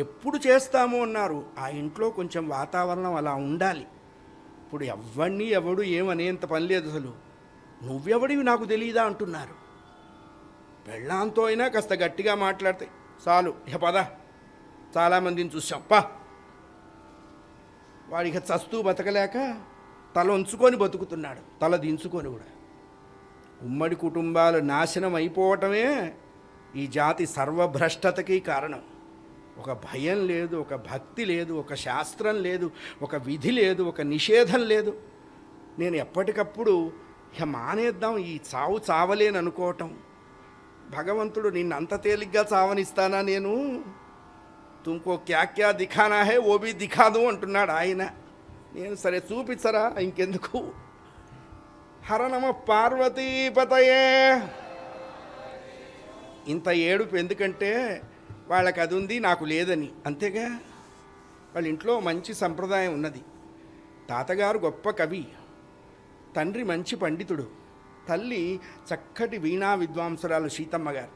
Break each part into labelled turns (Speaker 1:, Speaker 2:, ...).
Speaker 1: ఎప్పుడు చేస్తాము అన్నారు. ఆ ఇంట్లో కొంచెం వాతావరణం అలా ఉండాలి. ఇప్పుడు ఎవడు ఏమనేంత పని లేదు. అసలు నువ్వెవడివి నాకు తెలియదా అంటున్నారు. పెళ్ళాంతో అయినా కాస్త గట్టిగా మాట్లాడితే చాలు, ఇక పద, చాలామందిని చూసాం పా. వాడికి చస్తూ బతకలేక తల ఉంచుకొని బతుకుతున్నాడు, తల దించుకొని కూడా. ఉమ్మడి కుటుంబాలు నాశనం అయిపోవటమే ఈ జాతి సర్వభ్రష్టతకి కారణం. ఒక భయం లేదు, ఒక భక్తి లేదు, ఒక శాస్త్రం లేదు, ఒక విధి లేదు, ఒక నిషేధం లేదు. నేను ఎప్పటికప్పుడు ఇక మానేద్దాం, ఈ చావు చావలేని అనుకోవటం. భగవంతుడు నిన్ను అంత తేలిగ్గా చావనిస్తానా నేను? తుమ్కో క్యా క్యా దిఖానా హే ఓ బి దిఖాదు అంటున్నాడు ఆయన. నేను సరే చూపించరా ఇంకెందుకు. హర నమ పార్వతీపతయే. ఇంత ఏడుపు ఎందుకంటే వాళ్ళకి అది ఉంది నాకు లేదని, అంతేగా. వాళ్ళ ఇంట్లో మంచి సంప్రదాయం ఉన్నది. తాతగారు గొప్ప కవి, తండ్రి మంచి పండితుడు, తల్లి చక్కటి వీణా విద్వాంసురాలు సీతమ్మ గారు.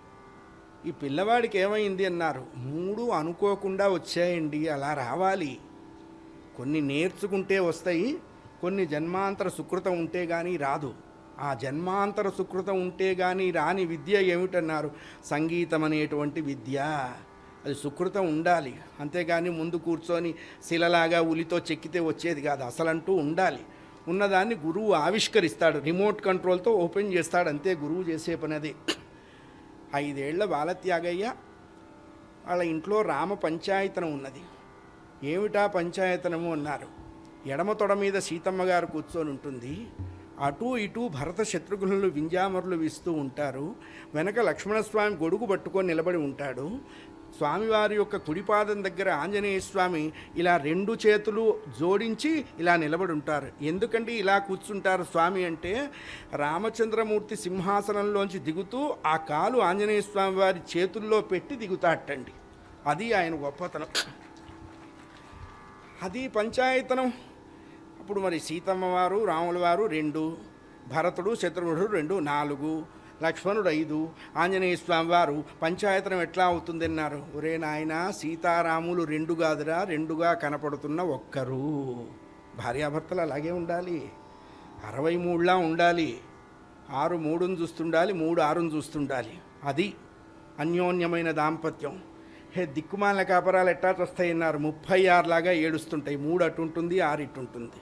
Speaker 1: ఈ పిల్లవాడికి ఏమైంది అన్నారు. 3 అనుకోకుండా వచ్చాయండి. అలా రావాలి. కొన్ని నేర్చుకుంటే వస్తాయి, కొన్ని జన్మాంతర సుకృతం ఉంటే కానీ రాదు. ఆ జన్మాంతర సుకృతం ఉంటే కానీ రాని విద్య ఏమిటన్నారు? సంగీతం అనేటువంటి విద్య. అది సుకృతం ఉండాలి, అంతేగాని ముందు కూర్చొని శిలలాగా ఉలితో చెక్కితే వచ్చేది కాదు. అసలంటూ ఉండాలి. ఉన్నదాన్ని గురువు ఆవిష్కరిస్తాడు, రిమోట్ కంట్రోల్తో ఓపెన్ చేస్తాడు, అంతే గురువు చేసే పని అది. 5 ఏళ్ల బాలత్యాగయ్య వాళ్ళ ఇంట్లో రామ పంచాయతనం ఉన్నది. ఏమిటా పంచాయతనము అన్నారు. ఎడమ తొడ మీద సీతమ్మ గారు కూర్చొని ఉంటుంది, అటు ఇటు భరత శత్రుఘ్నులు వింజామరులు వీస్తూ ఉంటారు. వెనక లక్ష్మణస్వామి గొడుగు పట్టుకొని నిలబడి ఉంటాడు. స్వామివారి యొక్క కుడిపాదం దగ్గర ఆంజనేయ స్వామి ఇలా 2 చేతులు జోడించి ఇలా నిలబడి ఉంటారు. ఎందుకంటే ఇలా కూర్చుంటారు స్వామి అంటే, రామచంద్రమూర్తి సింహాసనంలోంచి దిగుతూ ఆ కాలు ఆంజనేయ స్వామి వారి చేతుల్లో పెట్టి దిగుతాటండి. అది ఆయన గొప్పతనం. అది పంచాయతనం. అప్పుడు మరి సీతమ్మ వారు రాముల వారు 2, భరతుడు శత్రుఘ్నుడు 2, 4, లక్ష్మణుడు 5, ఆంజనేయ స్వామి వారు. పంచాయతనం ఎట్లా అవుతుంది అన్నారు. ఒరే నాయన, సీతారాములు 2 కాదురా, 2గా కనపడుతున్న ఒక్కరు. భార్యాభర్తలు అలాగే ఉండాలి. 63లా ఉండాలి. 6 3ని చూస్తుండాలి, 3 6ని చూస్తుండాలి. అది అన్యోన్యమైన దాంపత్యం. దిక్కుమాలిన కాపరాలు ఎట్టా వస్తాయన్నారు. 36 లాగా ఏడుస్తుంటాయి. 3 అటు ఉంటుంది, 6 ఇటు ఉంటుంది.